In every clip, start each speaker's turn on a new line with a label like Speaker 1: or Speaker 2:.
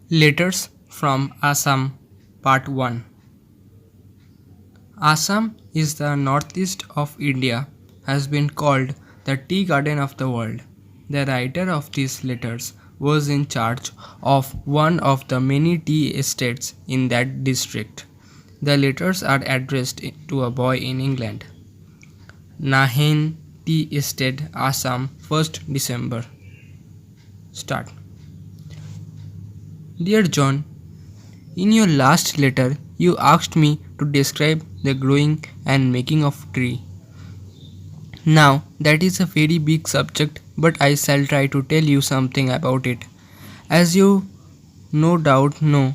Speaker 1: Letters from Assam Part 1. Assam is the northeast of India, has been called the tea garden of the world. The writer of these letters was in charge of one of the many tea estates in that district. The letters are addressed to a boy in England. Nahen Tea Estate, Assam, 1st December. Start. Dear John, in your last letter, you asked me to describe the growing and making of tree. Now, that is a very big subject, but I shall try to tell you something about it. As you no doubt know,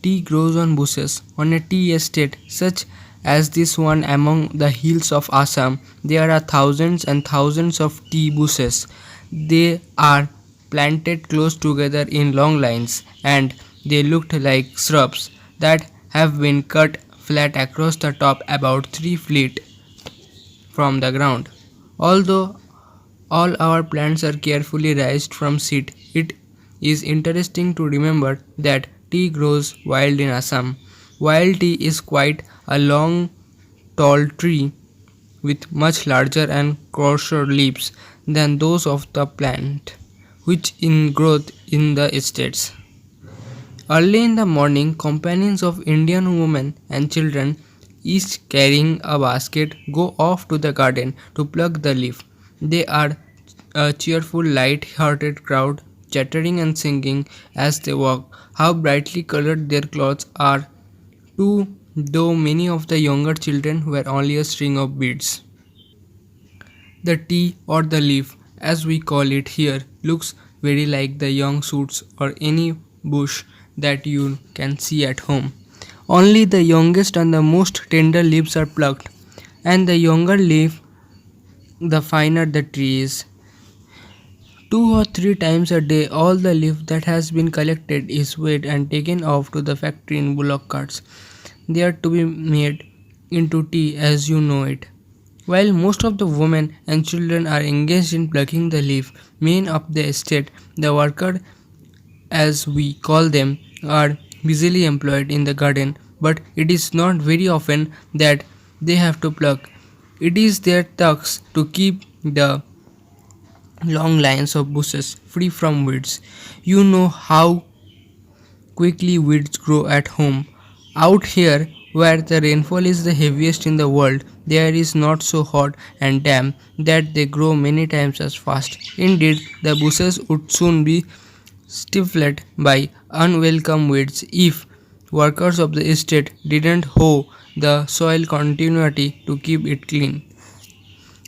Speaker 1: tea grows on bushes. On a tea estate such as this one among the hills of Assam, there are thousands and thousands of tea bushes. They are planted close together in long lines, and they looked like shrubs that have been cut flat across the top about 3 feet from the ground. Although all our plants are carefully raised from seed, it is interesting to remember that tea grows wild in Assam. Wild tea is quite a long, tall tree with much larger and coarser leaves than those of the plant, which in growth in the estates. Early in the morning, companions of Indian women and children, each carrying a basket, go off to the garden to pluck the leaf. They are a cheerful, light-hearted crowd, chattering and singing as they walk. How brightly colored their clothes are, too, though many of the younger children wear only a string of beads. The tea or the leaf, as we call it here, looks very like the young shoots or any bush that you can see at home. Only the youngest and the most tender leaves are plucked, and the younger leaf, the finer the tree is. 2 or 3 times a day, all the leaf that has been collected is weighed and taken off to the factory in bullock carts. They are to be made into tea as you know it. While most of the women and children are engaged in plucking the leaf, men of the estate, the worker as we call them, are busily employed in the garden, but it is not very often that they have to pluck. It is their task to keep the long lines of bushes free from weeds. You know how quickly weeds grow at home. Out here, where the rainfall is the heaviest in the world, there is not so hot and damp that they grow many times as fast. Indeed, the bushes would soon be stifled by unwelcome weeds if workers of the estate didn't hoe the soil continually to keep it clean.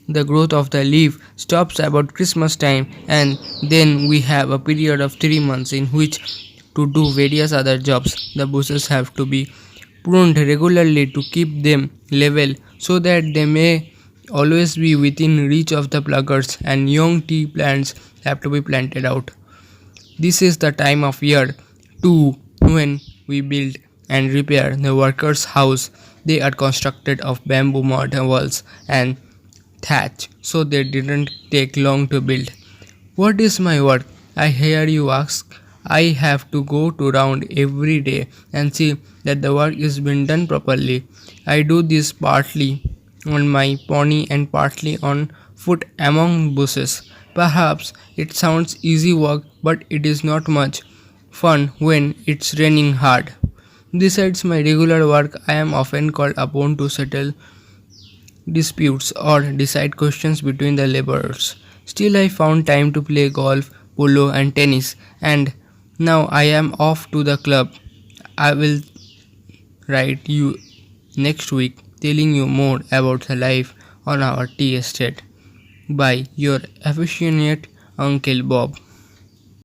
Speaker 1: The growth of the leaf stops about Christmas time, and then we have a period of 3 months in which to do various other jobs. The bushes have to be pruned regularly to keep them level so that they may always be within reach of the pluckers, and young tea plants have to be planted out. This is the time of year too when we build and repair the workers' house. They are constructed of bamboo mud walls and thatch, so they didn't take long to build. What is my work? I hear you ask. I have to go to round every day and see that the work is being done properly. I do this partly on my pony and partly on foot among bushes. Perhaps it sounds easy work, but it is not much fun when it's raining hard. Besides my regular work, I am often called upon to settle disputes or decide questions between the laborers. Still, I found time to play golf, polo, and tennis, and now I am off to the club. I will write you next week telling you more about the life on our tea estate by your affectionate Uncle Bob.